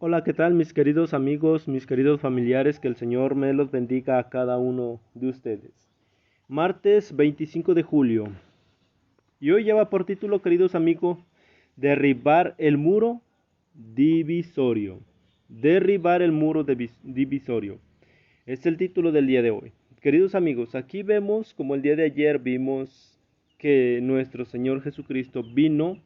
Hola, ¿qué tal mis queridos amigos, mis queridos familiares? Que el Señor me los bendiga a cada uno de ustedes. Martes 25 de julio. Y hoy lleva por título, queridos amigos, derribar el muro divisorio. Derribar el muro divisorio. Es el título del día de hoy. Queridos amigos, aquí vemos, como el día de ayer vimos, que nuestro Señor Jesucristo vino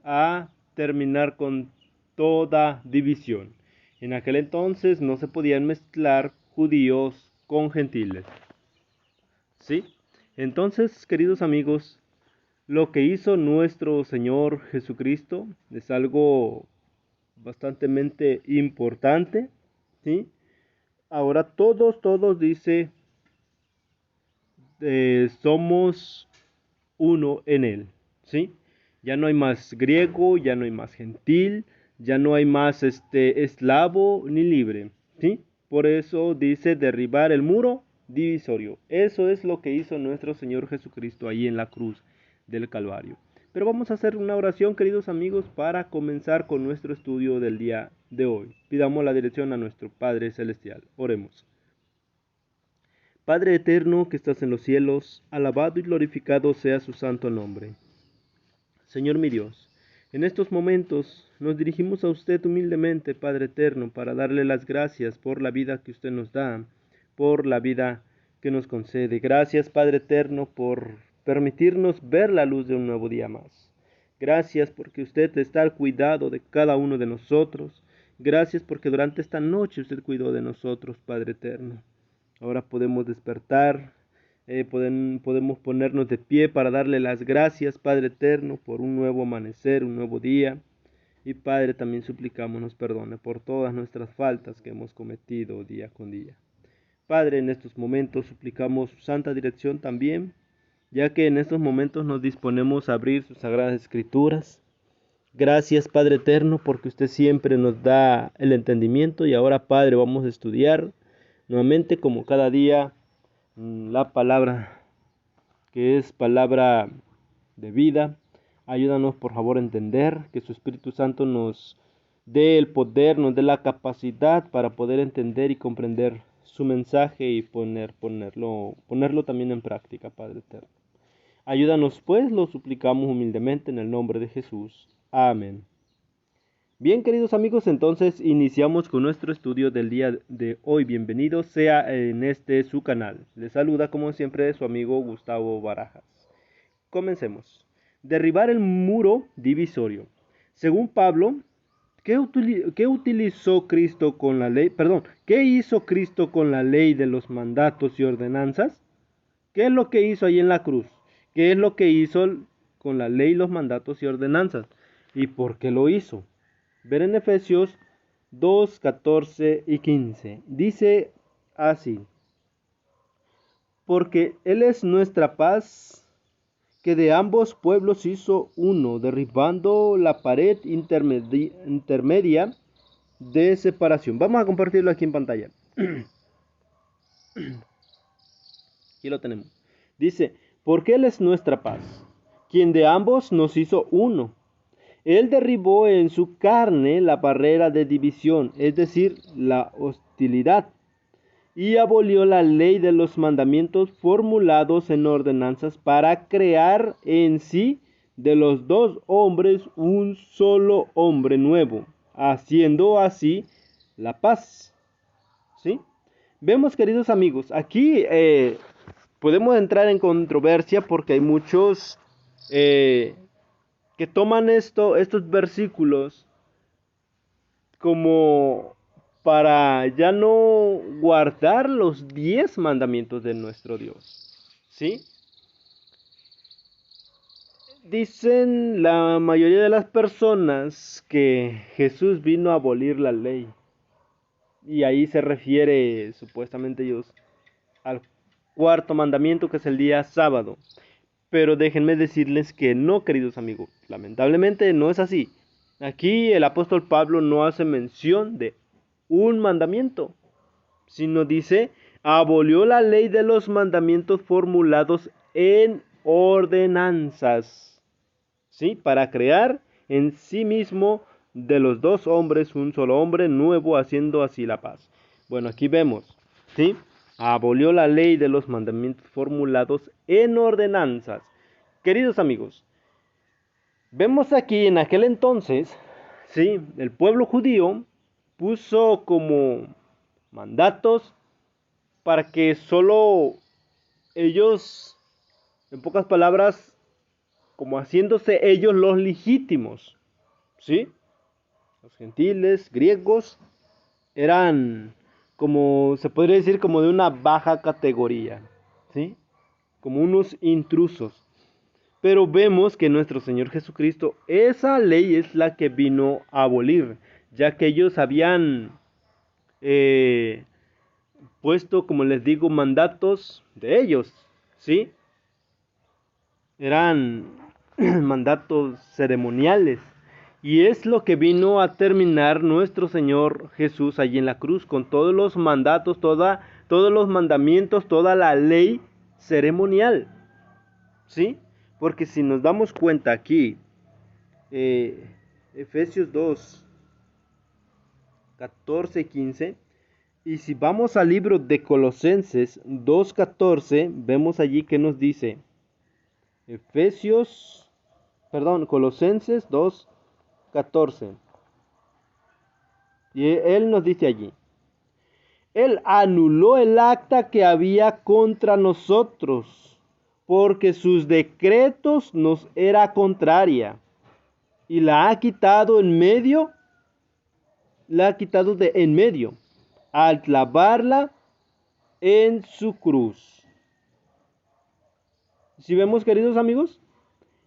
a terminar con toda división. En aquel entonces no se podían mezclar judíos con gentiles. ¿Sí? Entonces, queridos amigos, lo que hizo nuestro Señor Jesucristo es algo bastante importante. ¿Sí? Ahora todos dice, somos uno en él. ¿Sí? Ya no hay más griego, ya no hay más gentil, ya no hay más eslavo ni libre, ¿sí? Por eso dice derribar el muro divisorio. Eso es lo que hizo nuestro Señor Jesucristo ahí en la cruz del Calvario. Pero vamos a hacer una oración, queridos amigos, para comenzar con nuestro estudio del día de hoy. Pidamos la dirección a nuestro Padre Celestial. Oremos. Padre eterno que estás en los cielos, alabado y glorificado sea su santo nombre. Señor mi Dios, en estos momentos nos dirigimos a usted humildemente, Padre eterno, para darle las gracias por la vida que usted nos da, por la vida que nos concede. Gracias, Padre eterno, por permitirnos ver la luz de un nuevo día más. Gracias porque usted está al cuidado de cada uno de nosotros. Gracias porque durante esta noche usted cuidó de nosotros, Padre eterno. Ahora podemos despertar, podemos ponernos de pie para darle las gracias, Padre eterno, por un nuevo amanecer, un nuevo día. Y Padre, también suplicamos nos perdone por todas nuestras faltas que hemos cometido día con día. Padre, en estos momentos suplicamos su santa dirección también, ya que en estos momentos nos disponemos a abrir sus sagradas escrituras. Gracias, Padre eterno, porque usted siempre nos da el entendimiento y ahora, Padre, vamos a estudiar nuevamente como cada día la palabra que es palabra de vida. Ayúdanos por favor a entender, que su Espíritu Santo nos dé el poder, nos dé la capacidad para poder entender y comprender su mensaje y ponerlo también en práctica, Padre eterno. Ayúdanos pues, lo suplicamos humildemente en el nombre de Jesús. Amén. Bien, queridos amigos, entonces iniciamos con nuestro estudio del día de hoy. Bienvenidos sea en su canal. Les saluda como siempre su amigo Gustavo Barajas. Comencemos. Derribar el muro divisorio. Según Pablo, ¿qué utilizó Cristo con la ley? Perdón, ¿qué hizo Cristo con la ley de los mandatos y ordenanzas? ¿Qué es lo que hizo ahí en la cruz? ¿Qué es lo que hizo con la ley, los mandatos y ordenanzas? ¿Y por qué lo hizo? Ver en Efesios 2, 14 y 15. Dice así: porque Él es nuestra paz, que de ambos pueblos hizo uno, derribando la pared intermedia de separación. Vamos a compartirlo aquí en pantalla. Aquí lo tenemos. Dice, porque Él es nuestra paz, quien de ambos nos hizo uno. Él derribó en su carne la barrera de división, es decir, la hostilidad, y abolió la ley de los mandamientos formulados en ordenanzas para crear en sí de los dos hombres un solo hombre nuevo, haciendo así la paz. ¿Sí? Vemos, queridos amigos, aquí podemos entrar en controversia porque hay muchos que toman estos versículos como para ya no guardar los 10 mandamientos de nuestro Dios. ¿Sí? Dicen la mayoría de las personas que Jesús vino a abolir la ley. Y ahí se refiere supuestamente ellos al cuarto mandamiento, que es el día sábado. Pero déjenme decirles que no, queridos amigos. Lamentablemente no es así. Aquí el apóstol Pablo no hace mención de un mandamiento, sino dice, abolió la ley de los mandamientos formulados en ordenanzas, ¿sí? Para crear en sí mismo de los dos hombres un solo hombre nuevo, haciendo así la paz. Bueno, aquí vemos, ¿sí? Abolió la ley de los mandamientos formulados en ordenanzas. Queridos amigos, vemos aquí en aquel entonces, ¿sí? El pueblo judío puso como mandatos para que solo ellos, en pocas palabras, como haciéndose ellos los legítimos, ¿sí? Los gentiles, griegos, eran como, se podría decir, como de una baja categoría, ¿sí? Como unos intrusos. Pero vemos que nuestro Señor Jesucristo, esa ley es la que vino a abolir, ya que ellos habían puesto, como les digo, mandatos de ellos, ¿sí? Eran mandatos ceremoniales. Y es lo que vino a terminar nuestro Señor Jesús allí en la cruz, con todos los mandatos, todos los mandamientos, toda la ley ceremonial, ¿sí? Porque si nos damos cuenta aquí, Efesios 2, 14 y 15, y si vamos al libro de Colosenses 2:14, vemos allí que nos dice, Colosenses 2:14. Y él nos dice allí, Él anuló el acta que había contra nosotros, porque sus decretos nos era contraria, y la ha quitado de en medio, al clavarla en su cruz. Si vemos, queridos amigos,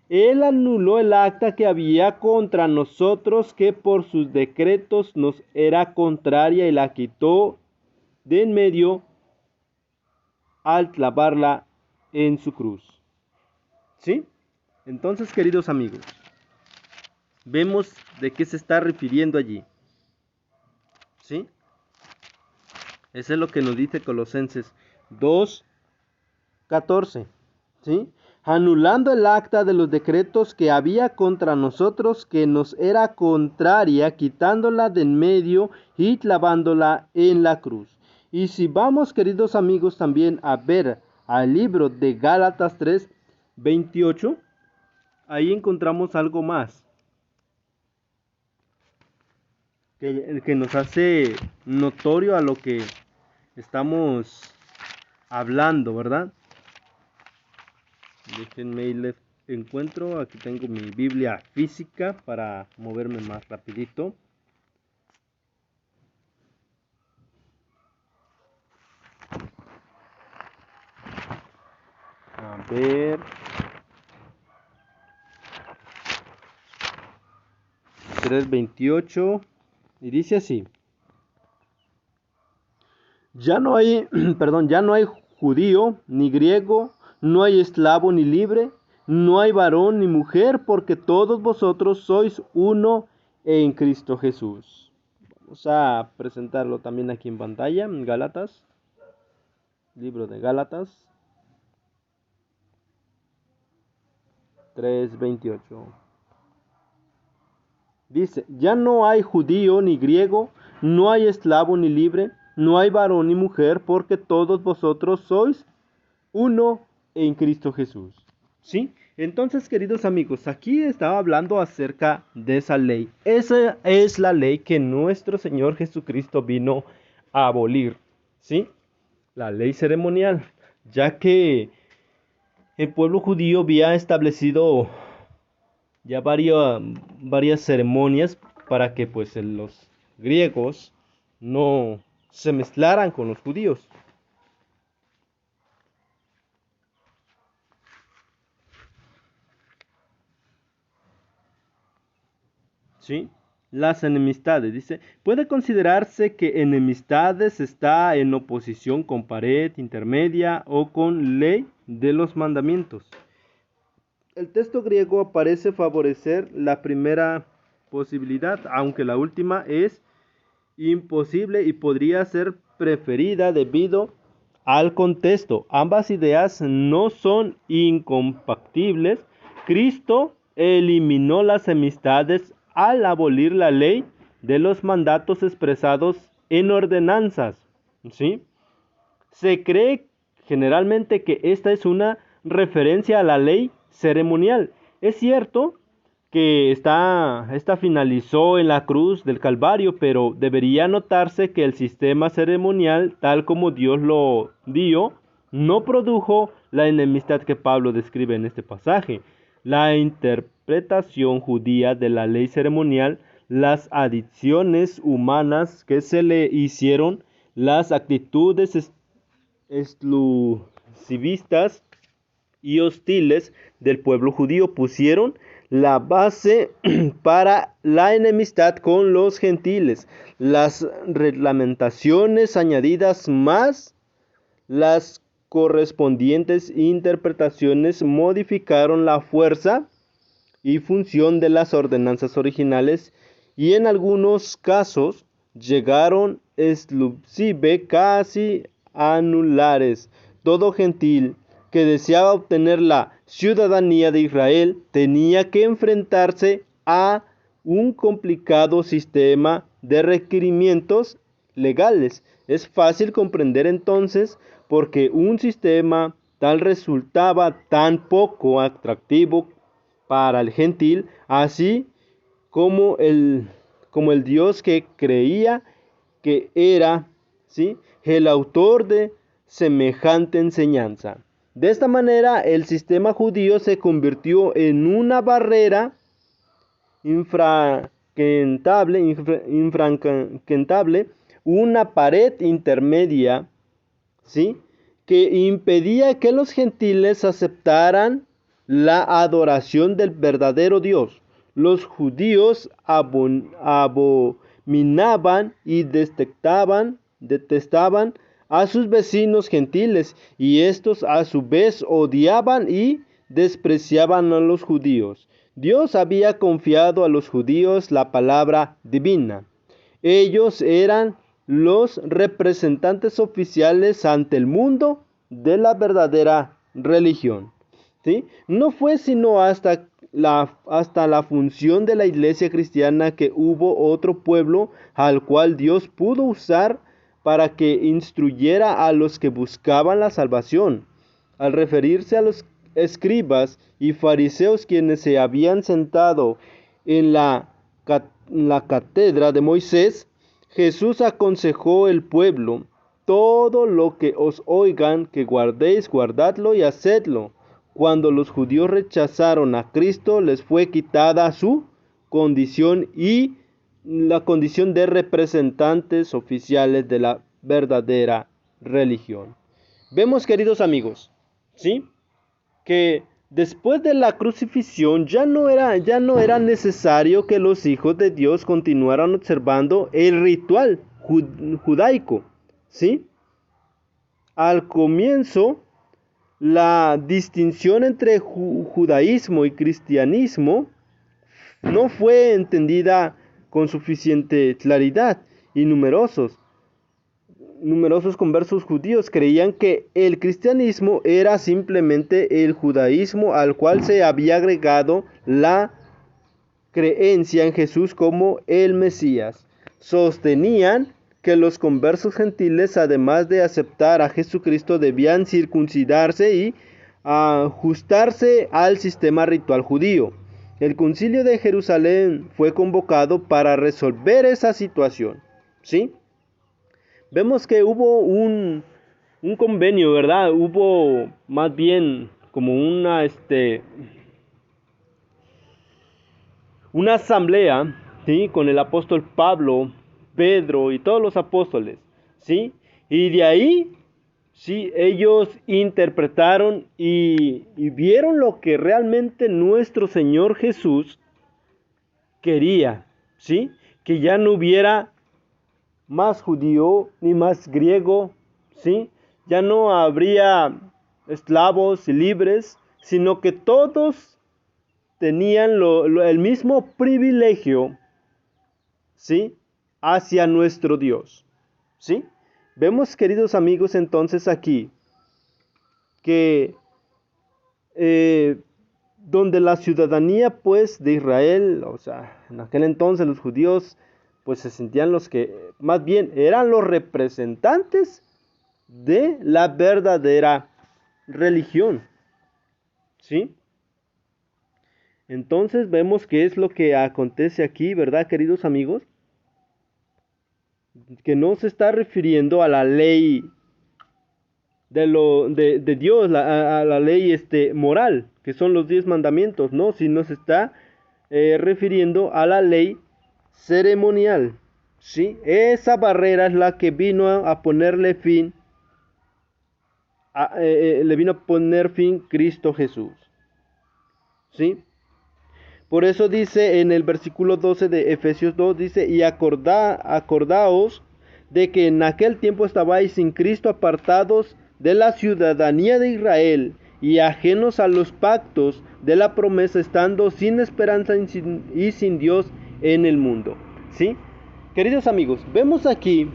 Él anuló el acta que había contra nosotros, que por sus decretos nos era contraria, y la quitó de en medio al clavarla en su cruz. ¿Sí? Entonces, queridos amigos, vemos de qué se está refiriendo allí. ¿Sí? Eso es lo que nos dice Colosenses 2:14. ¿Sí? Anulando el acta de los decretos que había contra nosotros, que nos era contraria, quitándola de en medio y clavándola en la cruz. Y si vamos, queridos amigos, también a ver al libro de Gálatas 3:28, ahí encontramos algo más que nos hace notorio a lo que estamos hablando, ¿verdad? Déjenme y les encuentro. Aquí tengo mi Biblia física para moverme más rapidito. A ver. 3:28. Y dice así. Ya no hay, ya no hay judío ni griego, no hay esclavo ni libre, no hay varón ni mujer, porque todos vosotros sois uno en Cristo Jesús. Vamos a presentarlo también aquí en pantalla, en Gálatas, libro de Gálatas 3:28. Dice, ya no hay judío ni griego, no hay esclavo ni libre, no hay varón ni mujer, porque todos vosotros sois uno en Cristo Jesús. ¿Sí? Entonces, queridos amigos, aquí estaba hablando acerca de esa ley. Esa es la ley que nuestro Señor Jesucristo vino a abolir. ¿Sí? La ley ceremonial, ya que el pueblo judío había establecido ya varias ceremonias para que pues los griegos no se mezclaran con los judíos. ¿Sí? Las enemistades, dice, puede considerarse que enemistades está en oposición con pared intermedia o con ley de los mandamientos. El texto griego parece favorecer la primera posibilidad, aunque la última es imposible y podría ser preferida debido al contexto. Ambas ideas no son incompatibles. Cristo eliminó las enemistades al abolir la ley de los mandatos expresados en ordenanzas, ¿sí? Se cree generalmente que esta es una referencia a la ley ceremonial. Es cierto que esta finalizó en la cruz del Calvario, pero debería notarse que el sistema ceremonial, tal como Dios lo dio, no produjo la enemistad que Pablo describe en este pasaje. La interpretación judía de la ley ceremonial, las adiciones humanas que se le hicieron, las actitudes exclusivistas y hostiles del pueblo judío pusieron la base para la enemistad con los gentiles. Las reglamentaciones añadidas más las correspondientes interpretaciones modificaron la fuerza y función de las ordenanzas originales y en algunos casos llegaron exclusive casi a anulares. Todo gentil que deseaba obtener la ciudadanía de Israel tenía que enfrentarse a un complicado sistema de requerimientos legales. Es fácil comprender entonces por qué un sistema tal resultaba tan poco atractivo para el gentil, así como el Dios que creía que era, ¿sí?, el autor de semejante enseñanza. De esta manera, el sistema judío se convirtió en una barrera infranqueable, una pared intermedia, ¿sí?, que impedía que los gentiles aceptaran la adoración del verdadero Dios. Los judíos abominaban y detestaban a sus vecinos gentiles, y estos a su vez odiaban y despreciaban a los judíos. Dios había confiado a los judíos la palabra divina. Ellos eran los representantes oficiales ante el mundo de la verdadera religión, ¿sí? No fue sino hasta la función de la iglesia cristiana que hubo otro pueblo al cual Dios pudo usar para que instruyera a los que buscaban la salvación. Al referirse a los escribas y fariseos quienes se habían sentado en la cátedra de Moisés, Jesús aconsejó al pueblo: todo lo que os oigan que guardéis, guardadlo y hacedlo. Cuando los judíos rechazaron a Cristo, les fue quitada su condición y la condición de representantes oficiales de la verdadera religión. Vemos, queridos amigos, ¿sí?, que después de la crucifixión ya no era necesario que los hijos de Dios continuaran observando el ritual judaico, ¿sí? Al comienzo, la distinción entre judaísmo y cristianismo no fue entendida con suficiente claridad, y numerosos conversos judíos creían que el cristianismo era simplemente el judaísmo al cual se había agregado la creencia en Jesús como el Mesías. Sostenían que los conversos gentiles, además de aceptar a Jesucristo, debían circuncidarse y ajustarse al sistema ritual judío. El Concilio de Jerusalén fue convocado para resolver esa situación, ¿sí? Vemos que hubo un convenio, ¿verdad? Hubo más bien como una asamblea, ¿sí?, con el apóstol Pablo, Pedro y todos los apóstoles, ¿sí? Y de ahí, sí, ellos interpretaron y vieron lo que realmente nuestro Señor Jesús quería, ¿sí? Que ya no hubiera más judío ni más griego, ¿sí? Ya no habría esclavos y libres, sino que todos tenían el mismo privilegio, ¿sí?, hacia nuestro Dios, ¿sí? Vemos, queridos amigos, entonces aquí que donde la ciudadanía pues de Israel, o sea, en aquel entonces los judíos pues se sentían los que más bien eran los representantes de la verdadera religión, ¿sí? Entonces vemos qué es lo que acontece aquí, ¿verdad, queridos amigos? Que no se está refiriendo a la ley de Dios, a la ley moral, que son los 10 mandamientos, ¿no? Sino se está refiriendo a la ley ceremonial, ¿sí? Esa barrera es la que vino a ponerle fin, le vino a poner fin Cristo Jesús, ¿sí? Por eso dice en el versículo 12 de Efesios 2, dice, y acordaos de que en aquel tiempo estabais sin Cristo, apartados de la ciudadanía de Israel y ajenos a los pactos de la promesa, estando sin esperanza y sin Dios en el mundo. ¿Sí? Queridos amigos, vemos aquí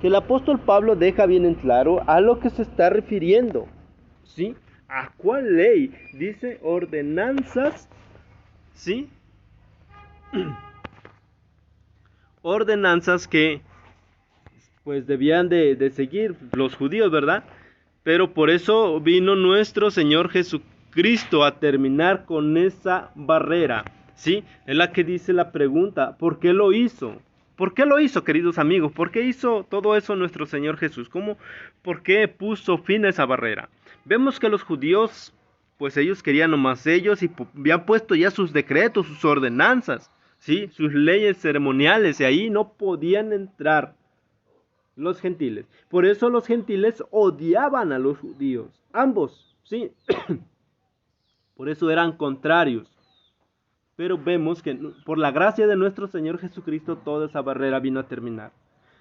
que el apóstol Pablo deja bien en claro a lo que se está refiriendo. ¿Sí? ¿A cuál ley? Dice ordenanzas. ¿Sí? Ordenanzas que pues debían de seguir los judíos, ¿verdad? Pero por eso vino nuestro Señor Jesucristo a terminar con esa barrera, ¿sí? Es la que dice la pregunta, ¿por qué lo hizo? ¿Por qué lo hizo, queridos amigos? ¿Por qué hizo todo eso nuestro Señor Jesús? ¿Por qué puso fin a esa barrera? Vemos que los judíos, pues ellos querían nomás ellos y habían puesto ya sus decretos, sus ordenanzas, ¿sí? Sus leyes ceremoniales, y ahí no podían entrar los gentiles. Por eso los gentiles odiaban a los judíos, ambos, ¿sí? Por eso eran contrarios. Pero vemos que por la gracia de nuestro Señor Jesucristo toda esa barrera vino a terminar.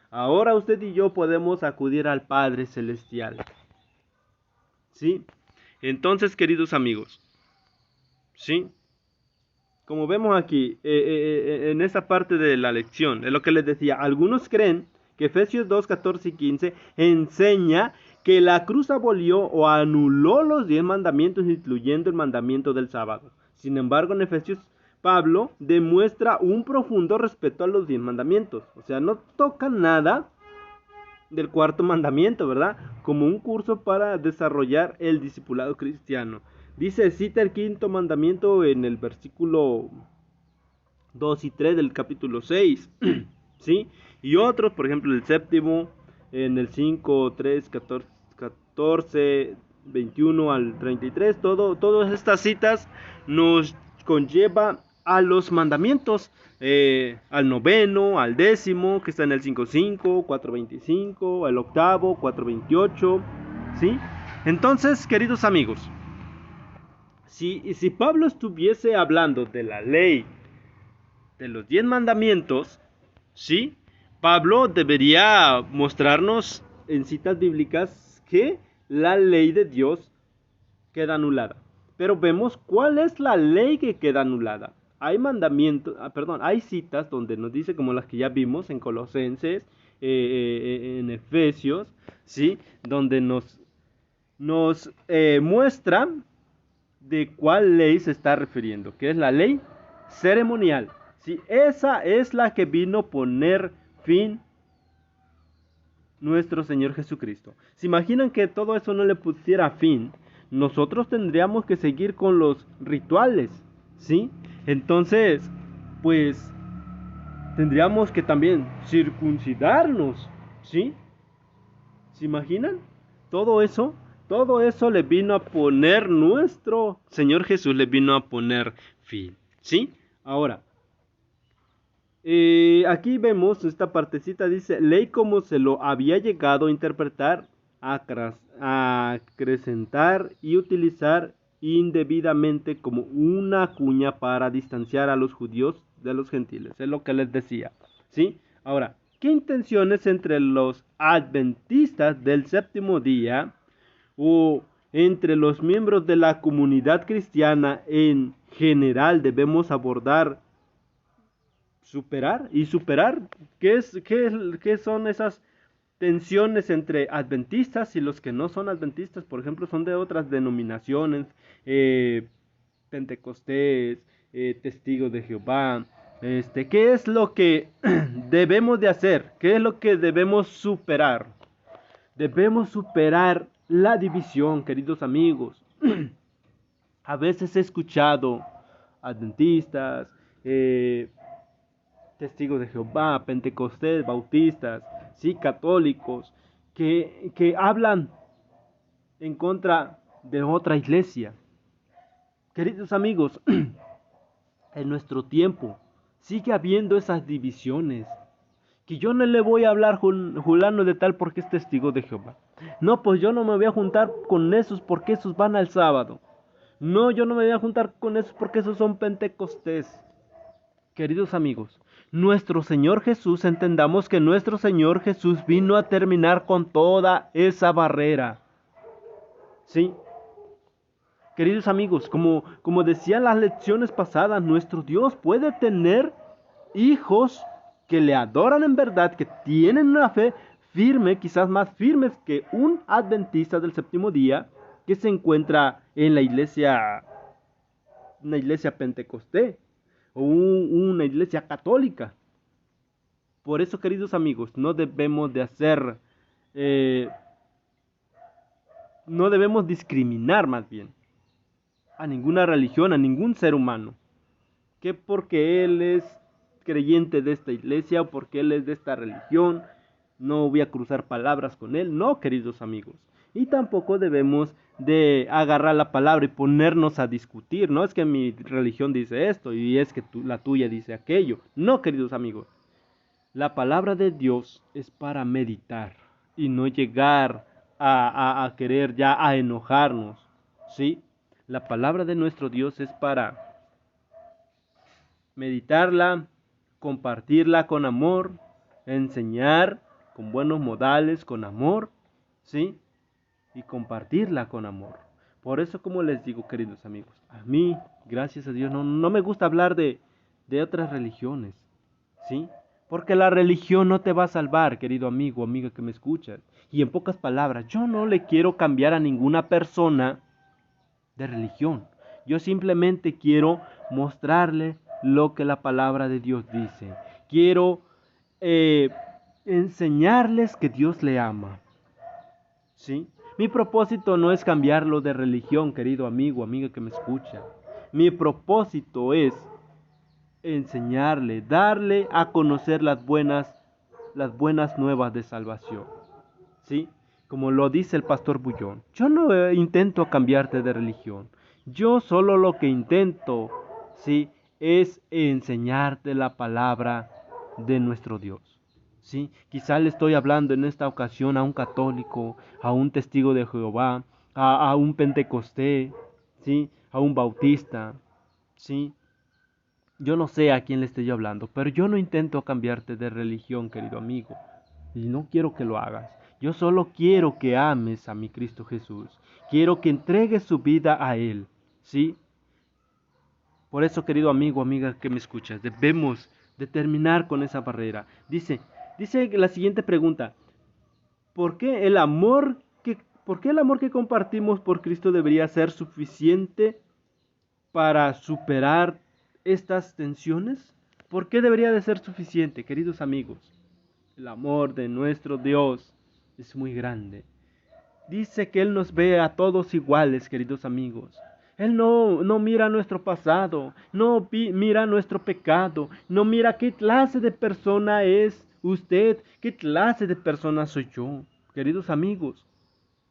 Ahora usted y yo podemos acudir al Padre Celestial, ¿sí? Entonces, queridos amigos, ¿sí? Como vemos aquí, en esa parte de la lección, es lo que les decía, algunos creen que Efesios 2, 14 y 15 enseña que la cruz abolió o anuló los 10 mandamientos, incluyendo el mandamiento del sábado. Sin embargo, en Efesios, Pablo demuestra un profundo respeto a los 10 mandamientos. O sea, no toca nada del cuarto mandamiento, ¿verdad? Como un curso para desarrollar el discipulado cristiano. Cita el quinto mandamiento en el versículo 2 y 3 del capítulo 6, ¿sí? Y otros, por ejemplo, el séptimo en el 5, 3, 14, 21 al 33, todas estas citas nos conlleva a los mandamientos, al noveno, al décimo, que está en el 5.5, 4.25, al octavo, 4.28, ¿sí? Entonces, queridos amigos, si Pablo estuviese hablando de la ley, de los 10 mandamientos, ¿sí? Pablo debería mostrarnos en citas bíblicas que la ley de Dios queda anulada. Pero vemos cuál es la ley que queda anulada. Hay mandamientos, hay citas donde nos dice, como las que ya vimos en Colosenses, en Efesios, ¿sí? Donde nos muestra de cuál ley se está refiriendo, que es la ley ceremonial. ¿Sí? Esa es la que vino a poner fin nuestro Señor Jesucristo. ¿Se imaginan que todo eso no le pusiera fin? Nosotros tendríamos que seguir con los rituales, ¿sí? Entonces, pues, tendríamos que también circuncidarnos, ¿sí? ¿Se imaginan? Todo eso le vino a poner nuestro Señor Jesús, le vino a poner fin, ¿sí? Ahora, aquí vemos esta partecita, dice, ley como se lo había llegado a interpretar, a acrecentar y utilizar indebidamente como una cuña para distanciar a los judíos de los gentiles, es lo que les decía, ¿sí? Ahora, ¿qué intenciones entre los adventistas del séptimo día o entre los miembros de la comunidad cristiana en general debemos abordar? Superar? ¿Qué son esas tensiones entre adventistas y los que no son adventistas? Por ejemplo, son de otras denominaciones, pentecostés, testigos de Jehová. ¿Qué es lo que debemos de hacer? ¿Qué es lo que debemos superar? Debemos superar la división, queridos amigos. A veces he escuchado adventistas, testigos de Jehová, pentecostés, bautistas, sí, católicos, que hablan en contra de otra iglesia. Queridos amigos, en nuestro tiempo sigue habiendo esas divisiones. Que yo no le voy a hablar fulano de tal porque es testigo de Jehová. No, pues yo no me voy a juntar con esos porque esos van al sábado. No, yo no me voy a juntar con esos porque esos son pentecostés. Queridos amigos, nuestro Señor Jesús, entendamos que nuestro Señor Jesús vino a terminar con toda esa barrera. ¿Sí? Queridos amigos, como decían las lecciones pasadas, nuestro Dios puede tener hijos que le adoran en verdad, que tienen una fe firme, quizás más firmes que un adventista del séptimo día, que se encuentra en una iglesia pentecostés o una iglesia católica. Por eso, queridos amigos, no debemos discriminar más bien a ninguna religión, a ningún ser humano, que porque él es creyente de esta iglesia o porque él es de esta religión, no voy a cruzar palabras con él. No, queridos amigos. Y tampoco debemos de agarrar la palabra y ponernos a discutir. No es que mi religión dice esto y es que la tuya dice aquello. No, queridos amigos. La palabra de Dios es para meditar y no llegar a querer ya a enojarnos. ¿Sí? La palabra de nuestro Dios es para meditarla, compartirla con amor, enseñar con buenos modales, con amor, ¿sí? Y compartirla con amor. Por eso, como les digo, queridos amigos, a mí, gracias a Dios, no me gusta hablar de otras religiones, ¿sí? Porque la religión no te va a salvar, querido amigo, amiga que me escuchas. Y en pocas palabras, yo no le quiero cambiar a ninguna persona de religión. Yo simplemente quiero mostrarle lo que la palabra de Dios dice. Quiero enseñarles que Dios le ama. ¿Sí? Mi propósito no es cambiarlo de religión, querido amigo, amiga que me escucha. Mi propósito es enseñarle, darle a conocer las buenas nuevas de salvación. ¿Sí? Como lo dice el pastor Bullón, yo no intento cambiarte de religión. Yo solo lo que intento, ¿sí?, es enseñarte la palabra de nuestro Dios. ¿Sí? Quizá le estoy hablando en esta ocasión a un católico, a un testigo de Jehová, a un pentecostés, ¿sí?, a un bautista, ¿sí? Yo no sé a quién le estoy hablando, pero yo no intento cambiarte de religión, querido amigo, y no quiero que lo hagas. Yo solo quiero que ames a mi Cristo Jesús. Quiero que entregues su vida a Él, ¿sí? Por eso, querido amigo, amiga que me escuchas, debemos de terminar con esa barrera. Dice la siguiente pregunta: ¿por qué el amor que compartimos por Cristo debería ser suficiente para superar estas tensiones? ¿Por qué debería de ser suficiente, queridos amigos? El amor de nuestro Dios es muy grande. Dice que Él nos ve a todos iguales, queridos amigos. Él no mira nuestro pasado, no mira nuestro pecado, no mira qué clase de persona es usted, qué clase de persona soy yo. Queridos amigos,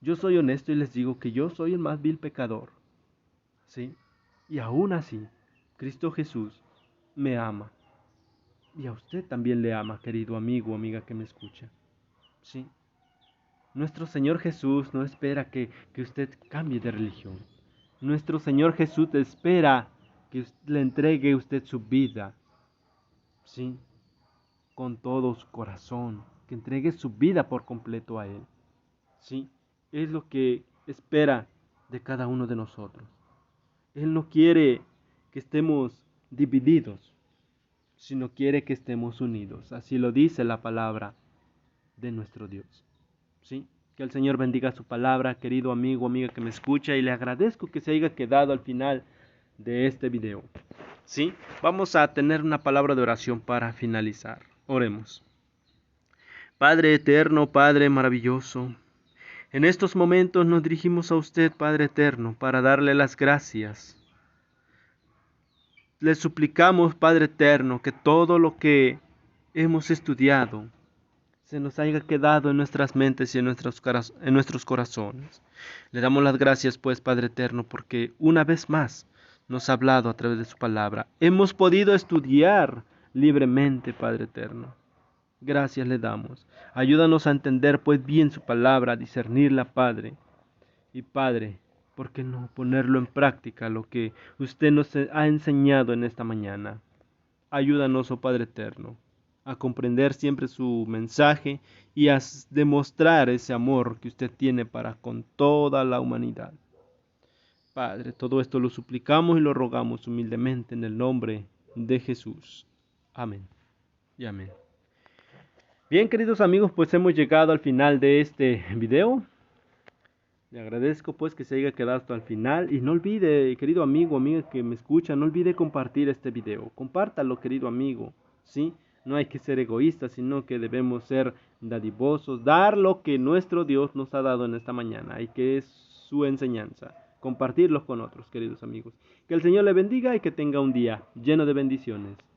yo soy honesto y les digo que yo soy el más vil pecador, ¿sí? Y aún así, Cristo Jesús me ama. Y a usted también le ama, querido amigo o amiga que me escucha, ¿sí? Nuestro Señor Jesús no espera que usted cambie de religión. Nuestro Señor Jesús espera que le entregue usted su vida, ¿sí?, con todo su corazón, que entregue su vida por completo a Él, ¿sí? Es lo que espera de cada uno de nosotros. Él no quiere que estemos divididos, sino quiere que estemos unidos. Así lo dice la palabra de nuestro Dios, ¿sí? Que el Señor bendiga su palabra, querido amigo, amiga que me escucha, y le agradezco que se haya quedado al final de este video. ¿Sí? Vamos a tener una palabra de oración para finalizar. Oremos. Padre eterno, Padre maravilloso, en estos momentos nos dirigimos a usted, Padre eterno, para darle las gracias. Le suplicamos, Padre eterno, que todo lo que hemos estudiado se nos haya quedado en nuestras mentes y en nuestros corazones. Le damos las gracias, pues, Padre eterno, porque una vez más nos ha hablado a través de su palabra. Hemos podido estudiar libremente, Padre eterno. Gracias le damos. Ayúdanos a entender, pues, bien su palabra, a discernirla, Padre. Y Padre, ¿por qué no ponerlo en práctica lo que usted nos ha enseñado en esta mañana? Ayúdanos, oh Padre eterno, a comprender siempre su mensaje y a demostrar ese amor que usted tiene para con toda la humanidad. Padre, todo esto lo suplicamos y lo rogamos humildemente en el nombre de Jesús. Amén y amén. Bien, queridos amigos, pues hemos llegado al final de este video. Le agradezco pues que se haya quedado hasta el final y no olvide, querido amigo, amiga que me escucha, no olvide compartir este video. Compártalo, querido amigo, ¿sí? No hay que ser egoístas, sino que debemos ser dadivosos, dar lo que nuestro Dios nos ha dado en esta mañana y que es su enseñanza. Compartirlo con otros, queridos amigos. Que el Señor le bendiga y que tenga un día lleno de bendiciones.